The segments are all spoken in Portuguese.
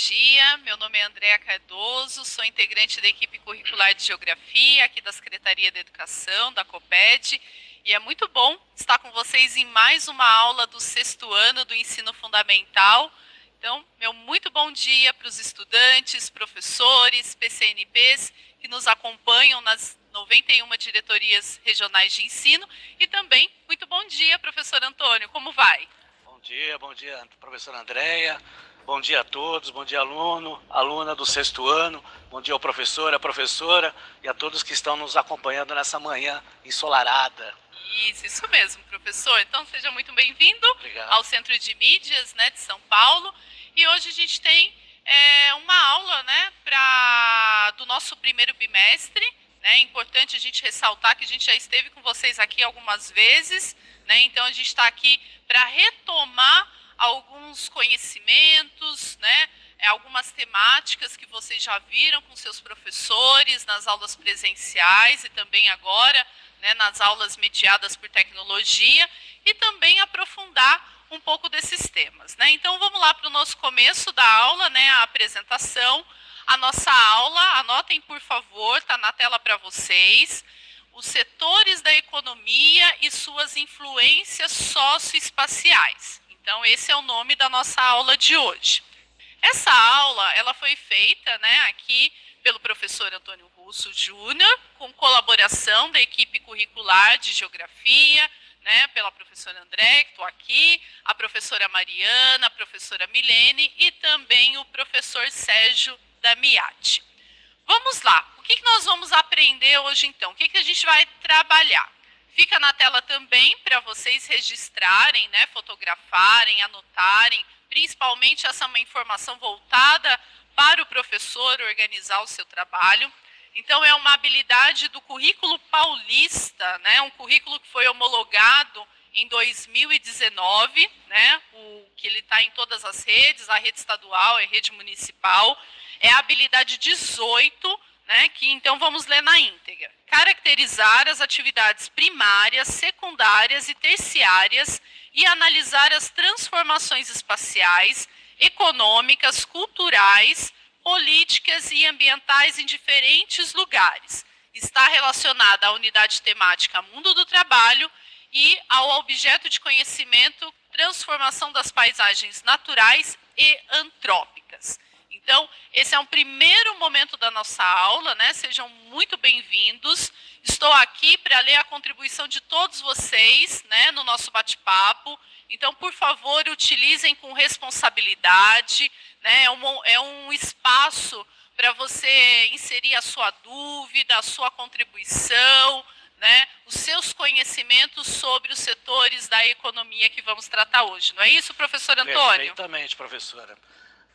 dia. Meu nome é Andréa Cardoso, sou integrante da equipe curricular de Geografia aqui da Secretaria da Educação, da COPED, e é muito bom estar com vocês em mais uma aula do 6º ano do Ensino Fundamental. Então, meu muito bom dia para os estudantes, professores, PCNPs que nos acompanham nas 91 diretorias regionais de ensino e também muito bom dia, professor Antônio, como vai? Bom dia, professora Andréia, bom dia a todos, bom dia aluno, aluna do 6º ano, bom dia ao professor, à professora e a todos que estão nos acompanhando nessa manhã ensolarada. Isso mesmo, professor. Então, seja muito bem-vindo ao Centro de Mídias, né, de São Paulo. E hoje a gente tem uma aula, né, do nosso primeiro bimestre. É importante a gente ressaltar que a gente já esteve com vocês aqui algumas vezes, né? Então a gente está aqui para retomar alguns conhecimentos, né? Algumas temáticas que vocês já viram com seus professores nas aulas presenciais e também agora, né, nas aulas mediadas por tecnologia, e também aprofundar um pouco desses temas, né? Então vamos lá para o nosso começo da aula, né? A apresentação. A nossa aula, anotem por favor, está na tela para vocês, os setores da economia e suas influências socioespaciais. Então, esse é o nome da nossa aula de hoje. Essa aula, ela foi feita, né, aqui pelo professor Antônio Russo Júnior, com colaboração da equipe curricular de Geografia, né, pela professora André, que estou aqui, a professora Mariana, a professora Milene e também o professor Sérgio da MIAT. Vamos lá, o que nós vamos aprender hoje então? O que a gente vai trabalhar? Fica na tela também para vocês registrarem, né, fotografarem, anotarem, principalmente essa é uma informação voltada para o professor organizar o seu trabalho. Então é uma habilidade do currículo paulista, né, um currículo que foi homologado em 2019, né, que ele está em todas as redes, a rede estadual, a rede municipal. É a habilidade 18, né, que então vamos ler na íntegra. Caracterizar as atividades primárias, secundárias e terciárias e analisar as transformações espaciais, econômicas, culturais, políticas e ambientais em diferentes lugares. Está relacionada à unidade temática Mundo do Trabalho e ao objeto de conhecimento transformação das paisagens naturais e antrópicas. Então, esse é um primeiro momento da nossa aula, né? Sejam muito bem-vindos. Estou aqui para ler a contribuição de todos vocês, né, no nosso bate-papo. Então, por favor, utilizem com responsabilidade, né? É um espaço para você inserir a sua dúvida, a sua contribuição, né, os seus conhecimentos sobre os setores da economia que vamos tratar hoje. Não é isso, professor Antônio? Perfeitamente, professora.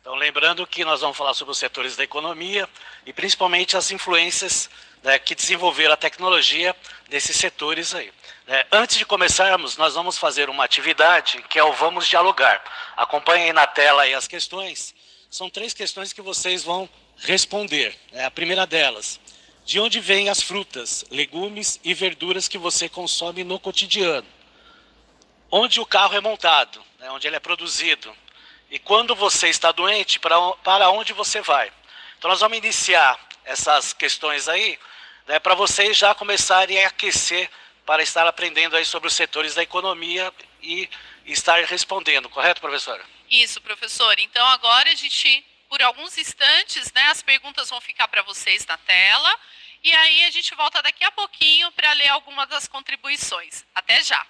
Então, lembrando que nós vamos falar sobre os setores da economia e principalmente as influências, né, que desenvolveram a tecnologia nesses setores aí. Antes de começarmos, nós vamos fazer uma atividade que é o Vamos Dialogar. Acompanhem na tela aí as questões. São 3 questões que vocês vão responder. A primeira delas: de onde vêm as frutas, legumes e verduras que você consome no cotidiano? Onde o carro é montado, né, onde ele é produzido? E quando você está doente, para onde você vai? Então nós vamos iniciar essas questões aí, né, para vocês já começarem a aquecer para estar aprendendo aí sobre os setores da economia e estar respondendo, correto, professora? Isso, professor. Então agora a gente, por alguns instantes, né, as perguntas vão ficar para vocês na tela, e aí a gente volta daqui a pouquinho para ler algumas das contribuições. Até já!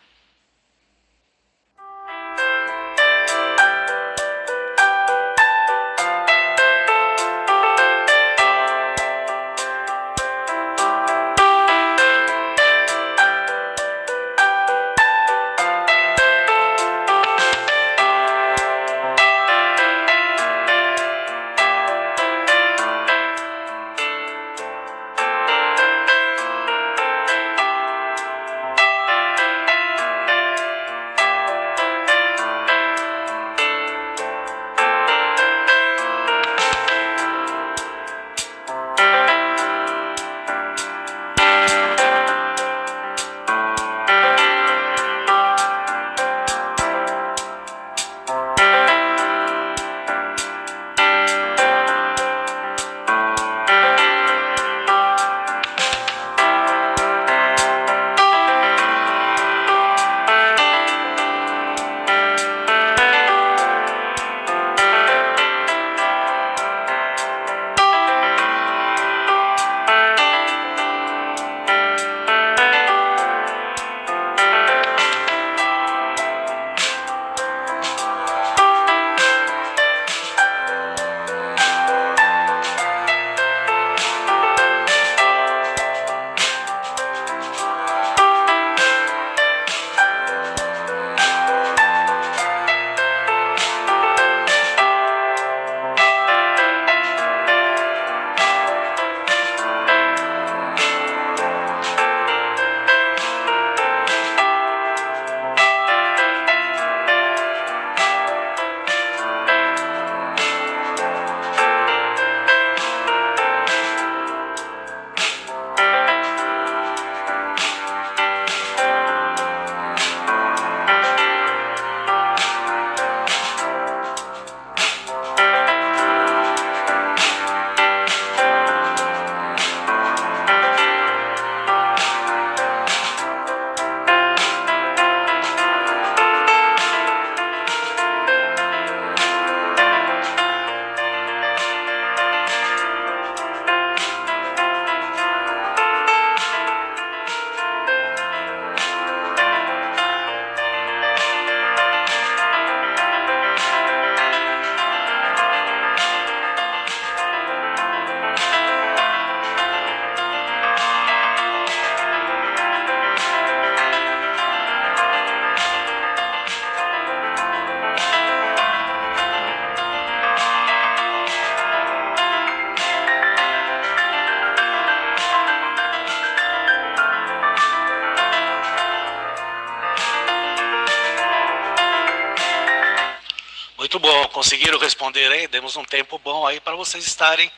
Muito bom, conseguiram responder aí, demos um tempo bom aí para vocês estarem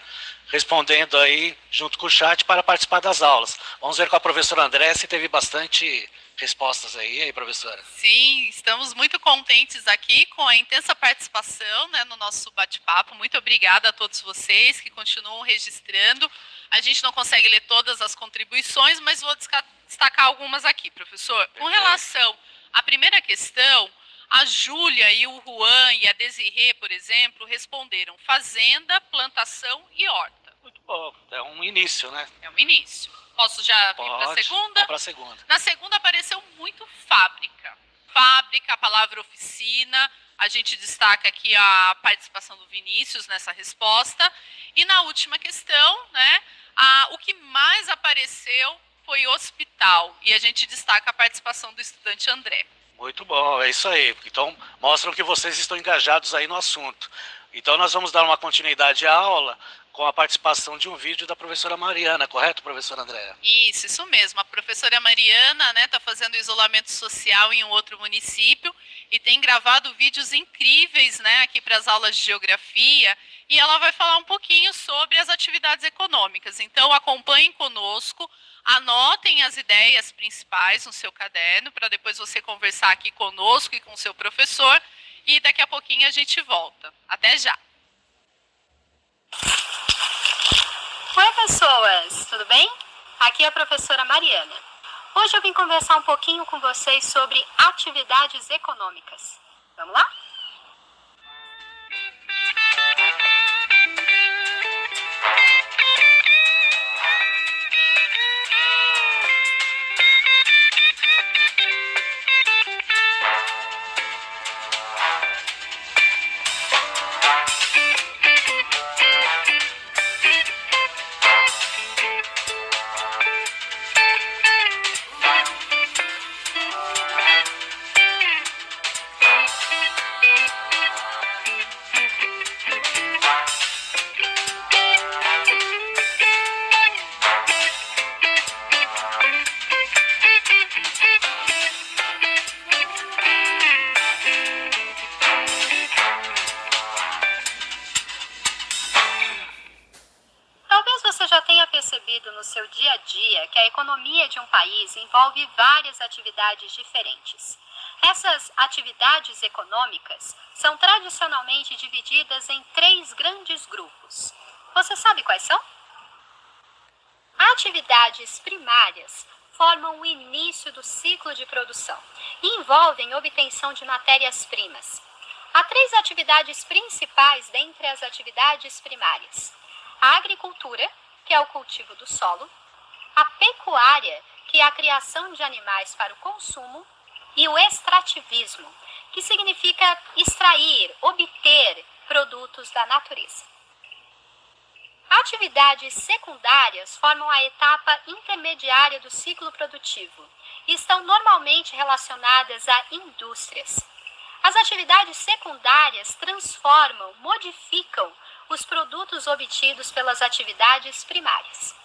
respondendo aí junto com o chat para participar das aulas. Vamos ver com a professora André se teve bastante respostas aí, professora? Sim, estamos muito contentes aqui com a intensa participação, né, no nosso bate-papo. Muito obrigada a todos vocês que continuam registrando. A gente não consegue ler todas as contribuições, mas vou destacar algumas aqui, professor. Com relação à primeira questão, a Júlia e o Juan e a Desirê, por exemplo, responderam fazenda, plantação e horta. Muito bom, é um início, né? É um início. Posso já vir para a segunda? Vamos para a segunda. Na segunda apareceu muito fábrica. Fábrica, a palavra oficina. A gente destaca aqui a participação do Vinícius nessa resposta. E na última questão, né, o que mais apareceu foi hospital. E a gente destaca a participação do estudante André. Muito bom, é isso aí. Então, mostram que vocês estão engajados aí no assunto. Então, nós vamos dar uma continuidade à aula com a participação de um vídeo da professora Mariana, correto, professora Andréa? Isso mesmo. A professora Mariana, né, está fazendo isolamento social em um outro município e tem gravado vídeos incríveis, né, aqui para as aulas de geografia, e ela vai falar um pouquinho sobre as atividades econômicas. Então, acompanhem conosco, anotem as ideias principais no seu caderno, para depois você conversar aqui conosco e com o seu professor, e daqui a pouquinho a gente volta. Até já! Oi, pessoas! Tudo bem? Aqui é a professora Mariana. Hoje eu vim conversar um pouquinho com vocês sobre atividades econômicas. Vamos lá? Percebido no seu dia a dia que a economia de um país envolve várias atividades diferentes. Essas atividades econômicas são tradicionalmente divididas em 3 grandes grupos. Você sabe quais são? Atividades primárias formam o início do ciclo de produção e envolvem obtenção de matérias-primas. Há 3 atividades principais dentre as atividades primárias: a agricultura, que é o cultivo do solo, a pecuária, que é a criação de animais para o consumo, e o extrativismo, que significa extrair, obter produtos da natureza. Atividades secundárias formam a etapa intermediária do ciclo produtivo e estão normalmente relacionadas a indústrias. As atividades secundárias transformam, modificam os produtos obtidos pelas atividades primárias.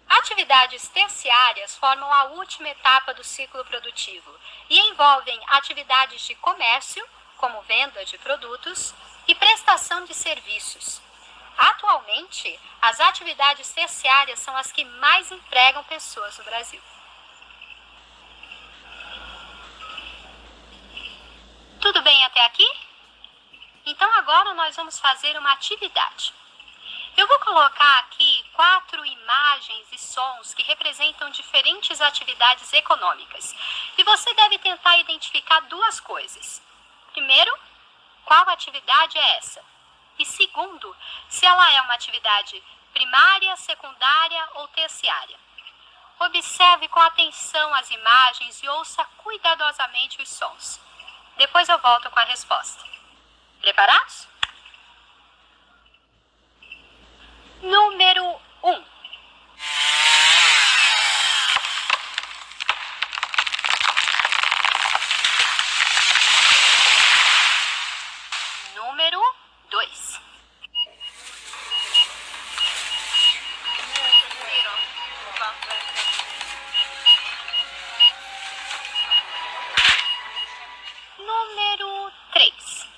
Atividades terciárias formam a última etapa do ciclo produtivo e envolvem atividades de comércio, como venda de produtos, e prestação de serviços. Atualmente, as atividades terciárias são as que mais empregam pessoas no Brasil. Tudo bem até aqui? Então agora nós vamos fazer uma atividade. Eu vou colocar aqui 4 imagens e sons que representam diferentes atividades econômicas. E você deve tentar identificar 2 coisas. Primeiro, qual atividade é essa? E segundo, se ela é uma atividade primária, secundária ou terciária. Observe com atenção as imagens e ouça cuidadosamente os sons. Depois eu volto com a resposta. Preparados? Número 1. Número 2. Número 3.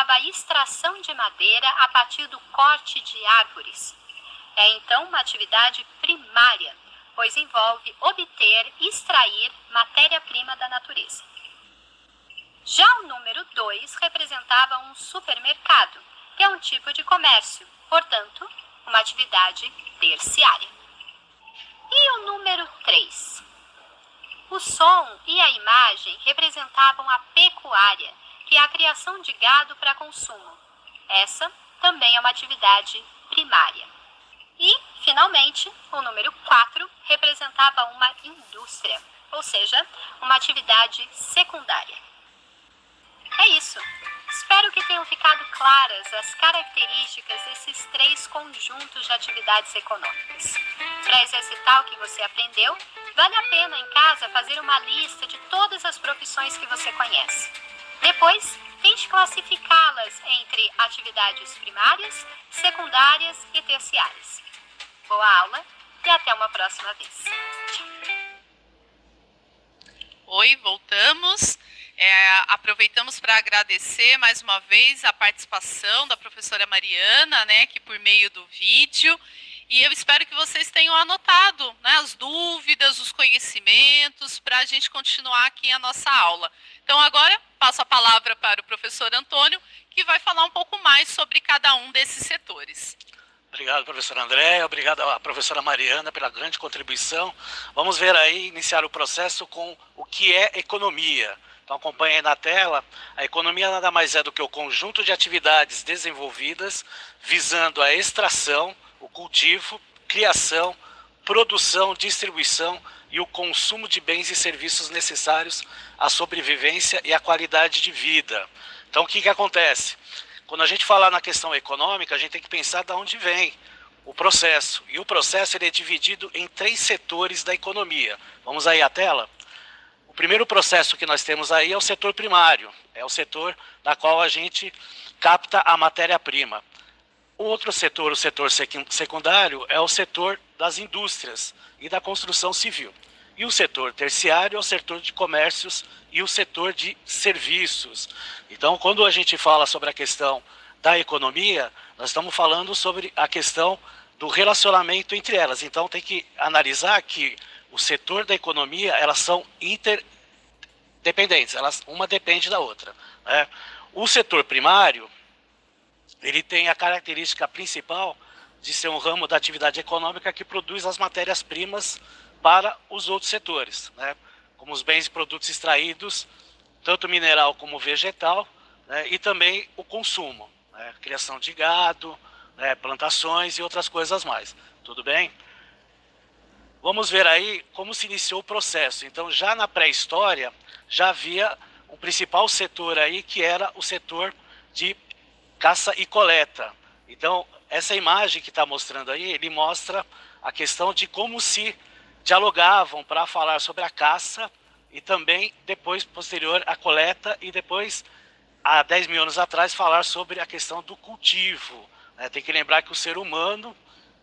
representava a extração de madeira a partir do corte de árvores. É então uma atividade primária, pois envolve obter e extrair matéria-prima da natureza. Já o número 2 representava um supermercado, que é um tipo de comércio, portanto, uma atividade terciária. E o número 3? O som e a imagem representavam a pecuária, que é a criação de gado para consumo. Essa também é uma atividade primária. E, finalmente, o número 4 representava uma indústria, ou seja, uma atividade secundária. É isso. Espero que tenham ficado claras as características desses 3 conjuntos de atividades econômicas. Para exercitar o que você aprendeu, vale a pena em casa fazer uma lista de todas as profissões que você conhece. Depois, tente classificá-las entre atividades primárias, secundárias e terciárias. Boa aula e até uma próxima vez. Oi, voltamos. Aproveitamos para agradecer mais uma vez a participação da professora Mariana, né, que por meio do vídeo. E eu espero que vocês tenham anotado, né, as dúvidas, os conhecimentos, para a gente continuar aqui a nossa aula. Então, agora, passo a palavra para o professor Antônio, que vai falar um pouco mais sobre cada um desses setores. Obrigado, professor André. Obrigado à professora Mariana pela grande contribuição. Vamos ver aí, iniciar o processo com o que é economia. Então, acompanhe aí na tela. A economia nada mais é do que o conjunto de atividades desenvolvidas visando a extração, o cultivo, criação, produção, distribuição e o consumo de bens e serviços necessários à sobrevivência e à qualidade de vida. Então, o que acontece? Quando a gente fala na questão econômica, a gente tem que pensar de onde vem o processo. E o processo ele é dividido em 3 setores da economia. Vamos aí à tela? O primeiro processo que nós temos aí é o setor primário. É o setor da qual a gente capta a matéria-prima. O outro setor, o setor secundário, é o setor das indústrias e da construção civil. E o setor terciário é o setor de comércios e o setor de serviços. Então, quando a gente fala sobre a questão da economia, nós estamos falando sobre a questão do relacionamento entre elas. Então, tem que analisar que o setor da economia, elas são interdependentes, uma depende da outra, né? O setor primário, ele tem a característica principal de ser um ramo da atividade econômica que produz as matérias-primas para os outros setores, né? Como os bens e produtos extraídos, tanto mineral como vegetal, né? E também o consumo, né? Criação de gado, né? Plantações e outras coisas mais. Tudo bem? Vamos ver aí como se iniciou o processo. Então, já na pré-história, já havia um principal setor aí, que era o setor de caça e coleta. Então, essa imagem que está mostrando aí, ele mostra a questão de como se dialogavam para falar sobre a caça e também depois, posterior, a coleta e depois, há 10 mil anos atrás, falar sobre a questão do cultivo, né? Tem que lembrar que o ser humano,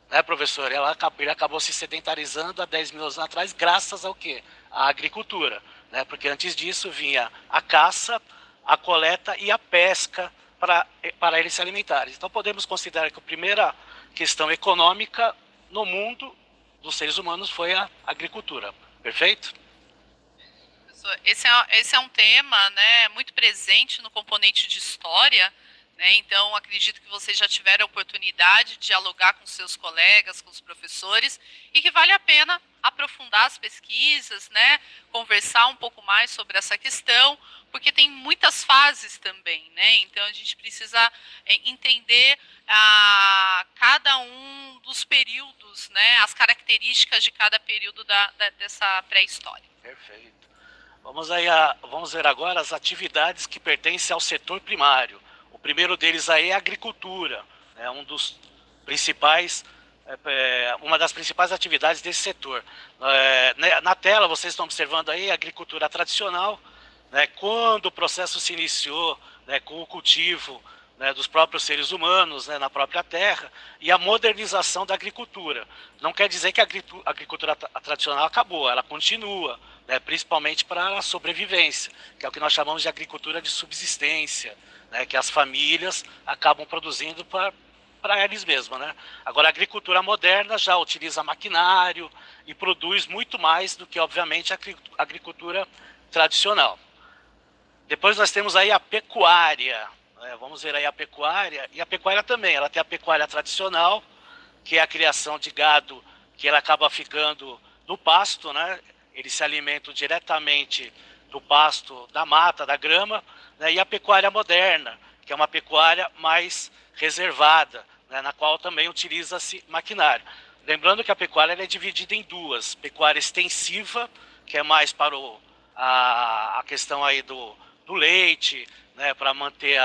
né, professor, ele acabou se sedentarizando há 10 mil anos atrás graças ao quê? À agricultura, né? Porque antes disso vinha a caça, a coleta e a pesca para eles se alimentarem. Então podemos considerar que a primeira questão econômica no mundo dos seres humanos foi a agricultura. Perfeito? Esse é um tema, né, muito presente no componente de história, né? Então, acredito que vocês já tiveram a oportunidade de dialogar com seus colegas, com os professores, e que vale a pena aprofundar as pesquisas, né? Conversar um pouco mais sobre essa questão, porque tem muitas fases também, né? Então, a gente precisa entender cada um dos períodos, né? As características de cada período dessa pré-história. Perfeito. Vamos ver agora as atividades que pertencem ao setor primário. O primeiro deles aí é a agricultura, né? Uma das principais atividades desse setor. Na tela vocês estão observando aí a agricultura tradicional, né? Quando o processo se iniciou, né, com o cultivo, né, dos próprios seres humanos, né, na própria terra, e a modernização da agricultura. Não quer dizer que a agricultura tradicional acabou, ela continua, né, principalmente para a sobrevivência, que é o que nós chamamos de agricultura de subsistência, né, que as famílias acabam produzindo para eles mesmos, né? Agora, a agricultura moderna já utiliza maquinário e produz muito mais do que, obviamente, a agricultura tradicional. Depois nós temos aí a pecuária, né? Vamos ver aí a pecuária, e a pecuária também, ela tem a pecuária tradicional, que é a criação de gado, que ela acaba ficando no pasto, né? Eles se alimentam diretamente do pasto, da mata, da grama, né? E a pecuária moderna, que é uma pecuária mais reservada, né? Na qual também utiliza-se maquinário. Lembrando que a pecuária é dividida em duas: pecuária extensiva, que é mais para a questão aí do leite, né? Para manter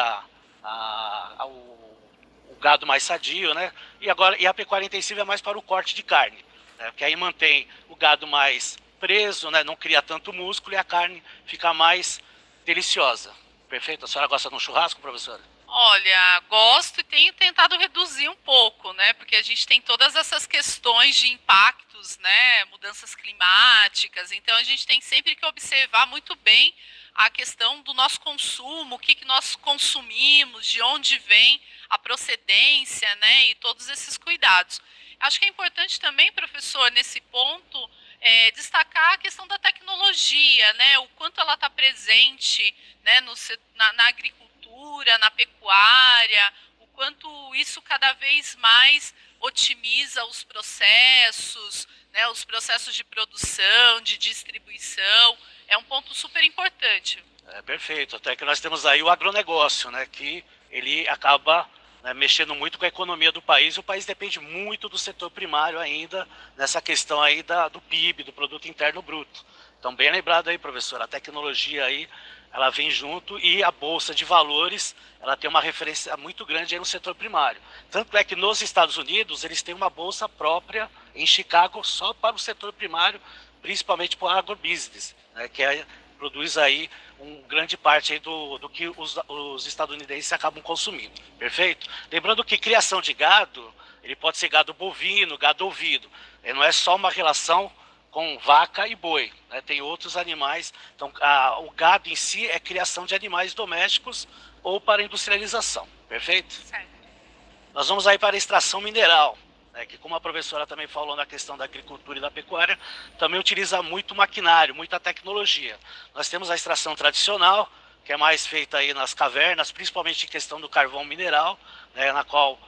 o gado mais sadio, né? E a pecuária intensiva é mais para o corte de carne, né? Que aí mantém o gado mais preso, né? Não cria tanto músculo e a carne fica mais deliciosa. Perfeito? A senhora gosta de um churrasco, professora? Olha, gosto e tenho tentado reduzir um pouco, né? Porque a gente tem todas essas questões de impactos, né? Mudanças climáticas. Então a gente tem sempre que observar muito bem a questão do nosso consumo, o que nós consumimos, de onde vem a procedência, né? E todos esses cuidados. Acho que é importante também, professor, nesse ponto, destacar a questão da tecnologia, né? O quanto ela está presente, né? Na agricultura, na pecuária, o quanto isso cada vez mais otimiza os processos, né, os processos de produção, de distribuição, é um ponto super importante. Perfeito, até que nós temos aí o agronegócio, né, que ele acaba, né, mexendo muito com a economia do país, e o país depende muito do setor primário ainda, nessa questão aí do PIB, do Produto Interno Bruto. Então, bem lembrado aí, professor, a tecnologia aí, ela vem junto, e a Bolsa de Valores, ela tem uma referência muito grande aí no setor primário. Tanto é que nos Estados Unidos, eles têm uma bolsa própria em Chicago só para o setor primário, principalmente para o agrobusiness, né, produz aí grande parte aí do que os estadunidenses acabam consumindo. Perfeito? Lembrando que criação de gado, ele pode ser gado bovino, gado ovido. Não é só uma relação com vaca e boi, né? Tem outros animais. Então, o gado em si é criação de animais domésticos ou para industrialização. Perfeito? Certo. Nós vamos aí para a extração mineral, né? Que, como a professora também falou na questão da agricultura e da pecuária, também utiliza muito maquinário, muita tecnologia. Nós temos a extração tradicional, que é mais feita aí nas cavernas, principalmente em questão do carvão mineral, né? Na qual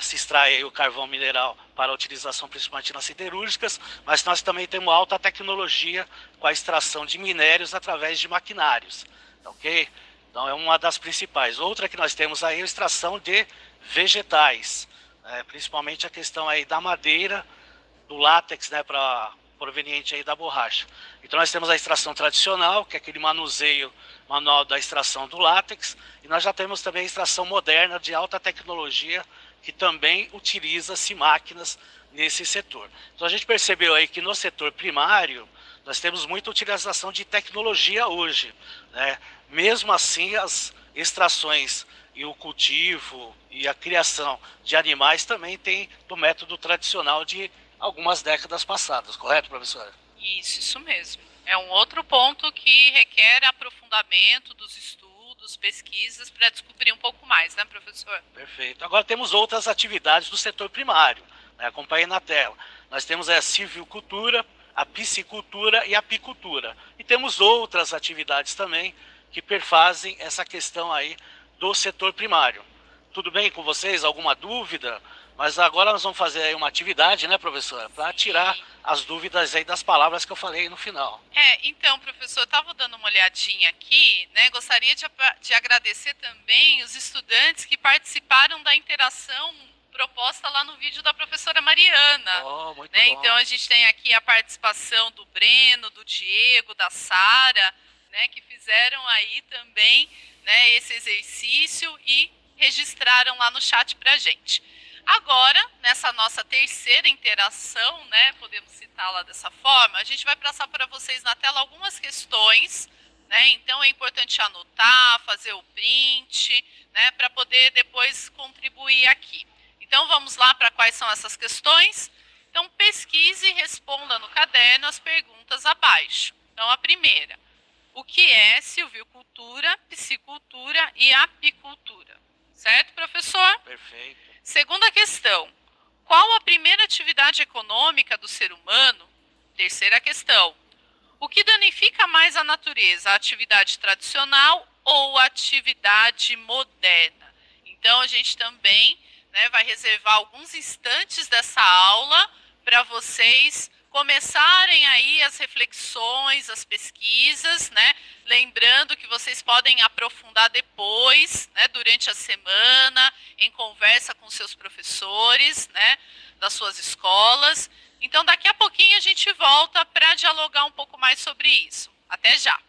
se extrai o carvão mineral para a utilização principalmente nas siderúrgicas, mas nós também temos alta tecnologia com a extração de minérios através de maquinários, ok? Então é uma das principais. Outra que nós temos aí é a extração de vegetais, principalmente a questão aí da madeira, do látex, né, proveniente aí da borracha. Então nós temos a extração tradicional, que é aquele manuseio manual da extração do látex, e nós já temos também a extração moderna de alta tecnologia, que também utiliza-se máquinas nesse setor. Então a gente percebeu aí que no setor primário, nós temos muita utilização de tecnologia hoje, né? Mesmo assim, as extrações e o cultivo e a criação de animais também tem do método tradicional de algumas décadas passadas, correto, professora? Isso mesmo. É um outro ponto que requer aprofundamento dos estudos, pesquisas, para descobrir um pouco mais, né, professor? Perfeito. Agora temos outras atividades do setor primário, né? Acompanhe na tela. Nós temos a silvicultura, a piscicultura e a apicultura. E temos outras atividades também que perfazem essa questão aí do setor primário. Tudo bem com vocês? Alguma dúvida? Mas agora nós vamos fazer aí uma atividade, né, professora? Para tirar as dúvidas aí das palavras que eu falei no final. Então, professor, eu estava dando uma olhadinha aqui, né? Gostaria de agradecer também os estudantes que participaram da interação proposta lá no vídeo da professora Mariana. Muito né? bom. Então, a gente tem aqui a participação do Breno, do Diego, da Sara, né? Que fizeram aí também, né, esse exercício e registraram lá no chat para a gente. Agora, nessa nossa terceira interação, né, podemos citá-la dessa forma, a gente vai passar para vocês na tela algumas questões, né, então é importante anotar, fazer o print, né, para poder depois contribuir aqui. Então vamos lá para quais são essas questões. Então pesquise e responda no caderno as perguntas abaixo. Então a primeira, o que é silvicultura, piscicultura e apicultura. Certo, professor? Perfeito. Segunda questão. Qual a primeira atividade econômica do ser humano? Terceira questão. O que danifica mais a natureza, a atividade tradicional ou a atividade moderna? Então, a gente também, né, vai reservar alguns instantes dessa aula para vocês começarem aí as reflexões, as pesquisas, né? Lembrando que vocês podem aprofundar depois, né, durante a semana, em conversa com seus professores, né, das suas escolas. Então, daqui a pouquinho a gente volta para dialogar um pouco mais sobre isso. Até já!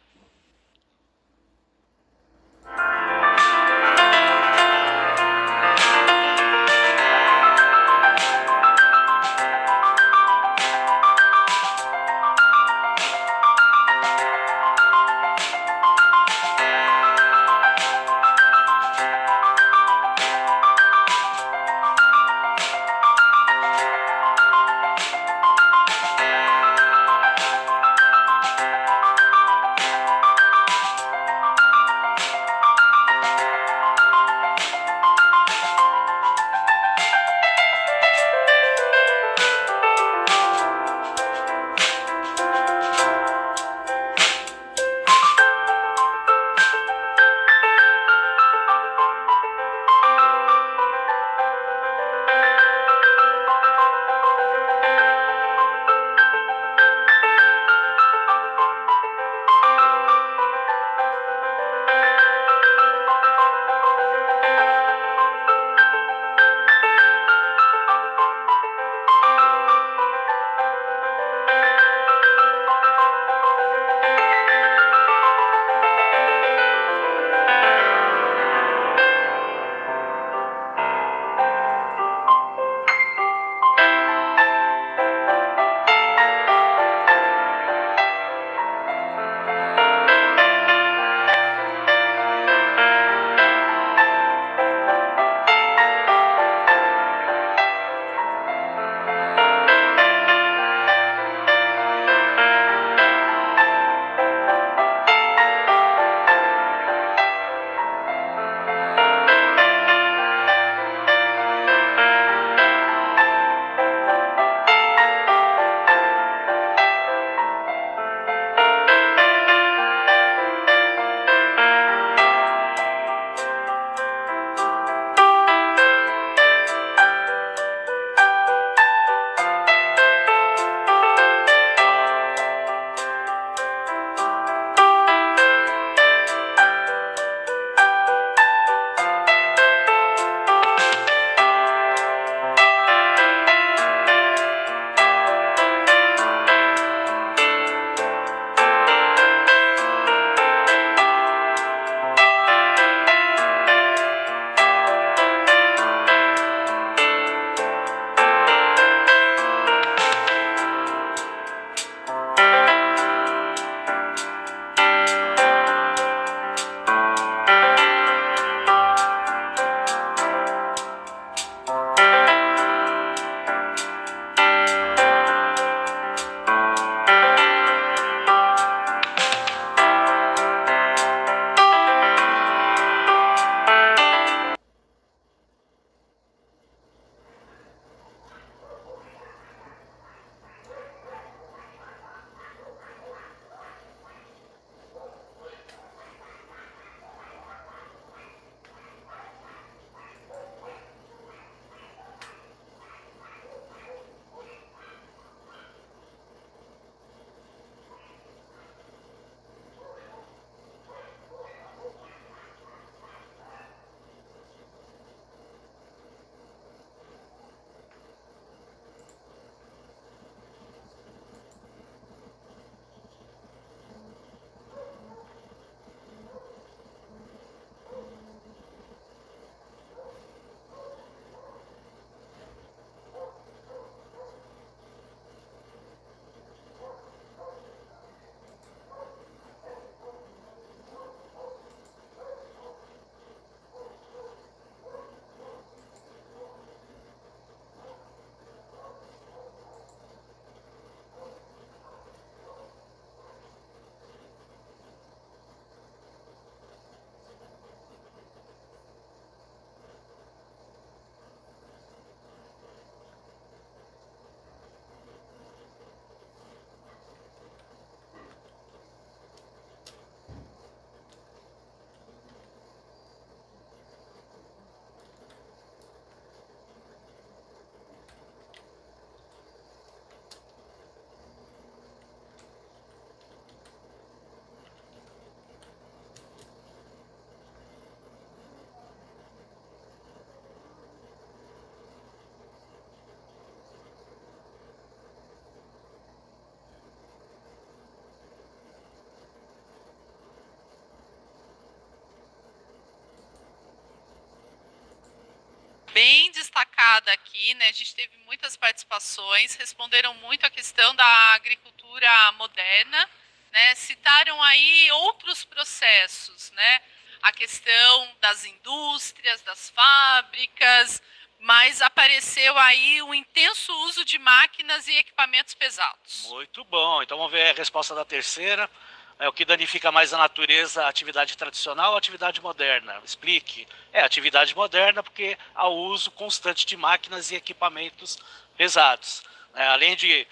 destacada aqui, né? A gente teve muitas participações, responderam muito a questão da agricultura moderna, né? Citaram aí outros processos, né? A questão das indústrias, das fábricas, mas apareceu aí o intenso uso de máquinas e equipamentos pesados. Muito bom. Então vamos ver a resposta da terceira. O que danifica mais a natureza, a atividade tradicional ou a atividade moderna? Explique. Atividade moderna porque há o uso constante de máquinas e equipamentos pesados. Além de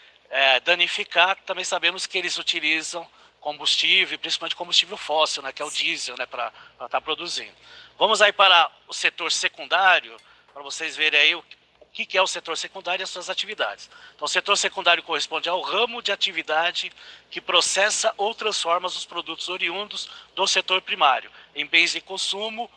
danificar, também sabemos que eles utilizam combustível, principalmente combustível fóssil, né, que é o diesel, né, para estar produzindo. Vamos aí para o setor secundário, para vocês verem aí o que é o setor secundário e as suas atividades. Então, o setor secundário corresponde ao ramo de atividade que processa ou transforma os produtos oriundos do setor primário em bens de consumo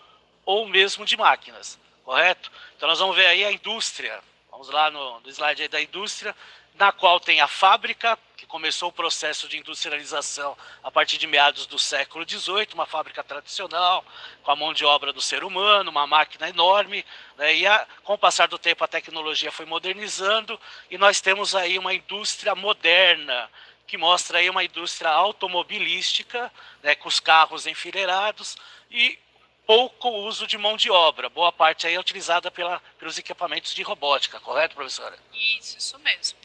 ou mesmo de máquinas, correto? Então, nós vamos ver aí a indústria. Vamos lá no slide aí da indústria, na qual tem a fábrica, que começou o processo de industrialização a partir de meados do século XVIII, uma fábrica tradicional, com a mão de obra do ser humano, uma máquina enorme, né, com o passar do tempo a tecnologia foi modernizando, e nós temos aí uma indústria moderna, que mostra aí uma indústria automobilística, né, com os carros enfileirados, e pouco uso de mão de obra, boa parte aí é utilizada pelos equipamentos de robótica, correto, professora? Isso mesmo.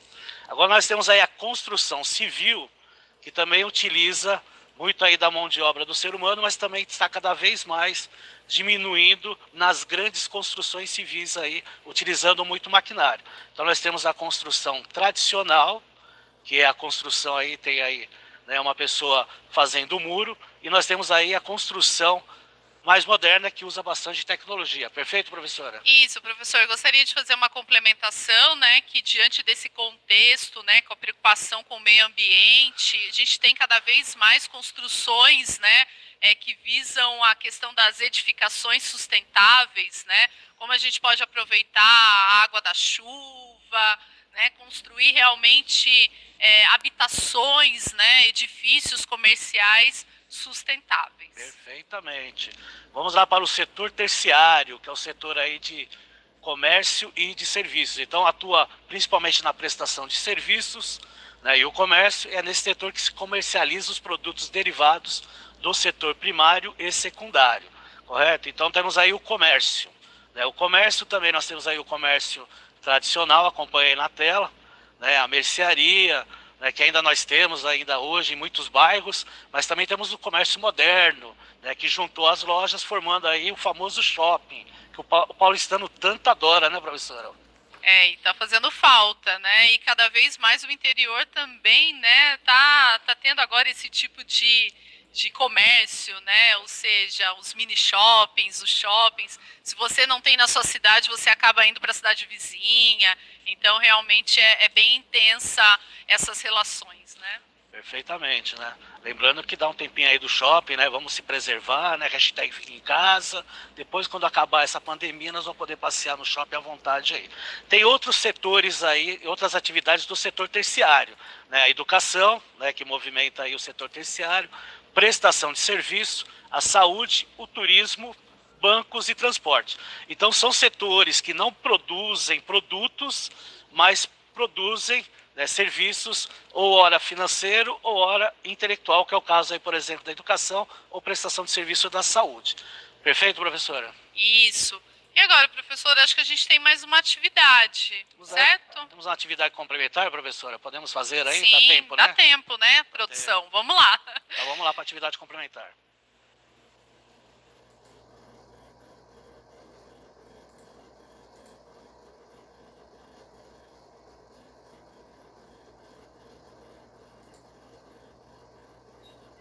Agora nós temos aí a construção civil, que também utiliza muito aí da mão de obra do ser humano, mas também está cada vez mais diminuindo nas grandes construções civis aí, utilizando muito maquinário. Então nós temos a construção tradicional, que é a construção aí, tem aí, né, uma pessoa fazendo o muro, e nós temos aí a construção mais moderna, que usa bastante tecnologia. Perfeito, professora? Isso, professor. Eu gostaria de fazer uma complementação, né, que diante desse contexto, né, com a preocupação com o meio ambiente, a gente tem cada vez mais construções, né, que visam a questão das edificações sustentáveis, né, como a gente pode aproveitar a água da chuva, né, construir realmente habitações, né, edifícios comerciais sustentáveis. Perfeitamente. Vamos lá para o setor terciário, que é o setor aí de comércio e de serviços. Então atua principalmente na prestação de serviços, né, e o comércio é nesse setor que se comercializa os produtos derivados do setor primário e secundário, correto? Então temos aí o comércio, né? O comércio também, nós temos aí o comércio tradicional, acompanha aí na tela, né, a mercearia, que ainda nós temos ainda hoje em muitos bairros, mas também temos o comércio moderno, né, que juntou as lojas formando aí o famoso shopping, que o paulistano tanto adora, né, professora? E tá fazendo falta, né? E cada vez mais o interior também, né, tá tendo agora esse tipo de comércio, né? Ou seja, os mini shoppings, os shoppings. Se você não tem na sua cidade, você acaba indo para a cidade vizinha. Então, realmente é bem intensa essas relações, né? Perfeitamente, né? Lembrando que dá um tempinho aí do shopping, né? Vamos se preservar, né? Hashtag fica em casa. Depois, quando acabar essa pandemia, nós vamos poder passear no shopping à vontade aí. Tem outros setores aí, outras atividades do setor terciário, né? A educação, né? Que movimenta aí o setor terciário, prestação de serviço, a saúde, o turismo, bancos e transporte. Então são setores que não produzem produtos, mas produzem, né, serviços, ou hora financeiro, ou hora intelectual, que é o caso aí, por exemplo, da educação, ou prestação de serviço da saúde. Perfeito, professora? Isso. E agora, professor, acho que a gente tem mais uma atividade, certo? Temos uma atividade complementar, professora? Podemos fazer aí? Sim, dá tempo, né? Dá tempo, né, produção? Vamos lá. Então vamos lá para a atividade complementar.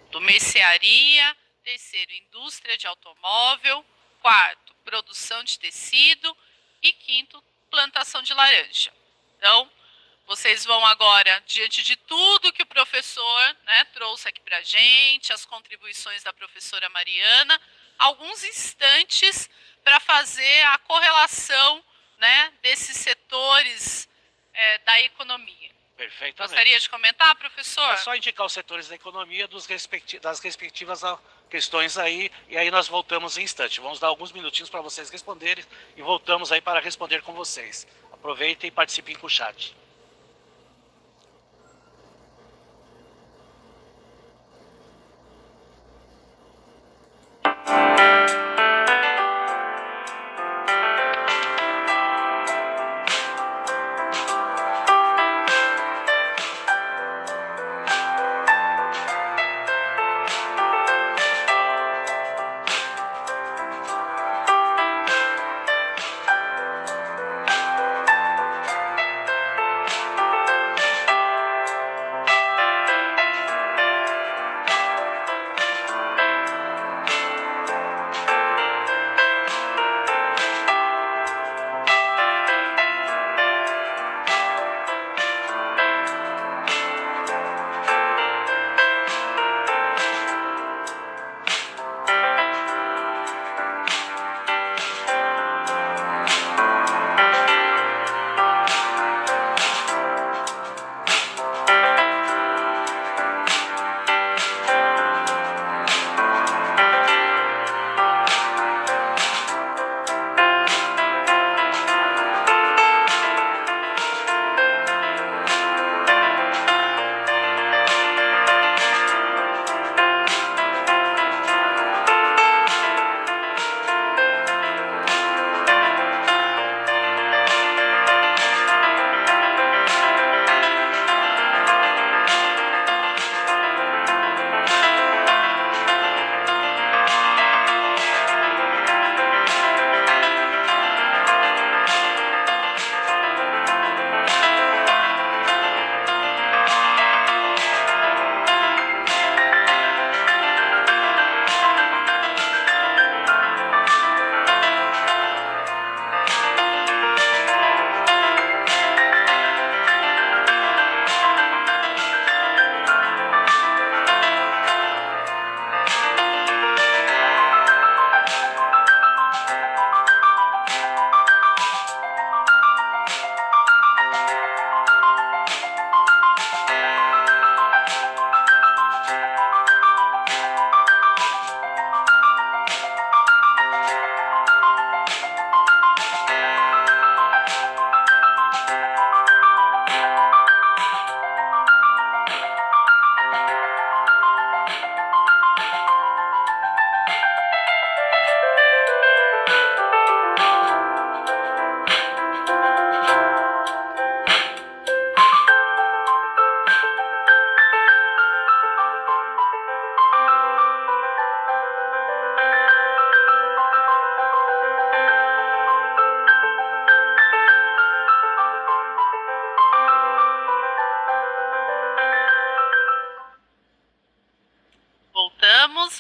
Do mercearia, terceiro, indústria de automóvel, quarto, produção de tecido e quinto, plantação de laranja. Então, vocês vão agora, diante de tudo que o professor, né, trouxe aqui para a gente, as contribuições da professora Mariana, alguns instantes para fazer a correlação, né, desses setores da economia. Perfeitamente. Gostaria de comentar, professor? É só indicar os setores da economia das respectivas questões aí, e aí nós voltamos em instante. Vamos dar alguns minutinhos para vocês responderem e voltamos aí para responder com vocês. Aproveitem e participem com o chat.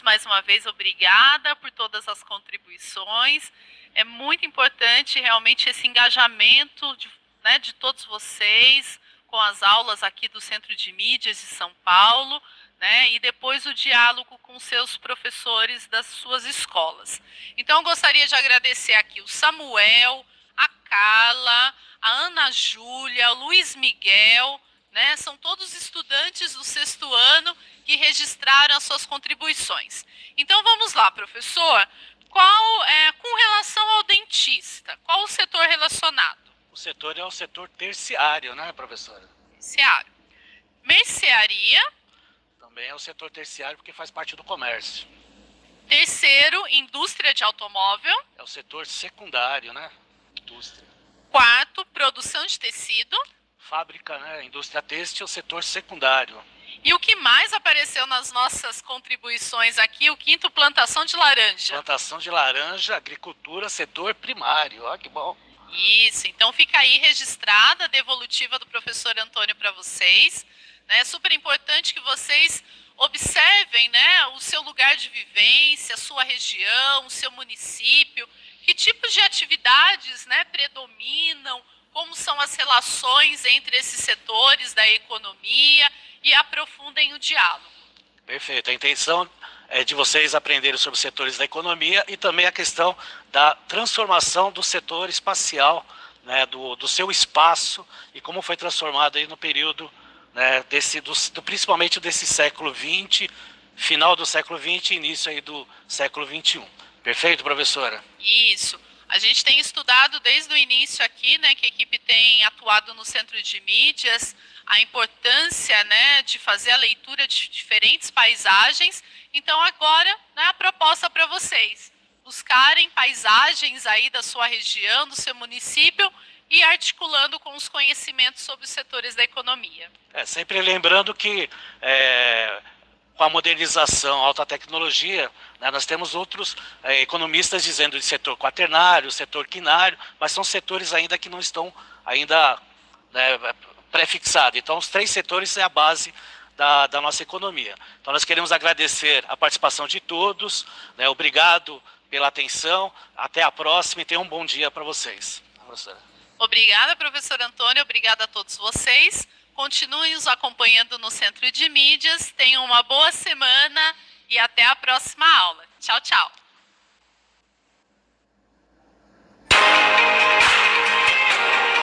Mais uma vez, obrigada por todas as contribuições. É muito importante realmente esse engajamento de todos vocês com as aulas aqui do Centro de Mídias de São Paulo, e depois o diálogo com seus professores das suas escolas. Então, eu gostaria de agradecer aqui o Samuel, a Carla, a Ana Júlia, o Luiz Miguel, são todos estudantes do 6º ano que registraram as suas contribuições. Então, vamos lá, professor. Com relação ao dentista, qual o setor relacionado? O setor é o setor terciário, né, professora? Terciário. Mercearia. Também é o setor terciário porque faz parte do comércio. Terceiro, indústria de automóvel. É o setor secundário, né? Indústria. Quarto, produção de tecido. Fábrica, né? Indústria têxtil, setor secundário. E o que mais apareceu nas nossas contribuições aqui, o quinto, plantação de laranja. Plantação de laranja, agricultura, setor primário. Ó, que bom. Isso, então fica aí registrada a devolutiva do professor Antônio para vocês. É super importante que vocês observem, o seu lugar de vivência, a sua região, o seu município, que tipos de atividades predominam, como são as relações entre esses setores da economia e aprofundem o diálogo. Perfeito. A intenção é de vocês aprenderem sobre os setores da economia e também a questão da transformação do setor espacial, do seu espaço e como foi transformado aí no período, principalmente desse século XX, final do século XX e início aí do século XXI. Perfeito, professora? Isso. A gente tem estudado desde o início aqui, né, que a equipe tem atuado no Centro de Mídias, a importância, né, de fazer a leitura de diferentes paisagens. Então, agora, né, a proposta para vocês, buscarem paisagens aí da sua região, do seu município, e articulando com os conhecimentos sobre os setores da economia. Sempre lembrando que com a modernização, alta tecnologia, né, nós temos outros economistas dizendo de setor quaternário, setor quinário, mas são setores ainda que não estão ainda, né, pré-fixados. Então, os 3 setores é a base da nossa economia. Então, nós queremos agradecer a participação de todos, né, obrigado pela atenção, até a próxima e tenham um bom dia para vocês. Professora. Obrigada, professor Antônio, obrigada a todos vocês. Continuem nos acompanhando no Centro de Mídias, tenham uma boa semana e até a próxima aula. Tchau, tchau.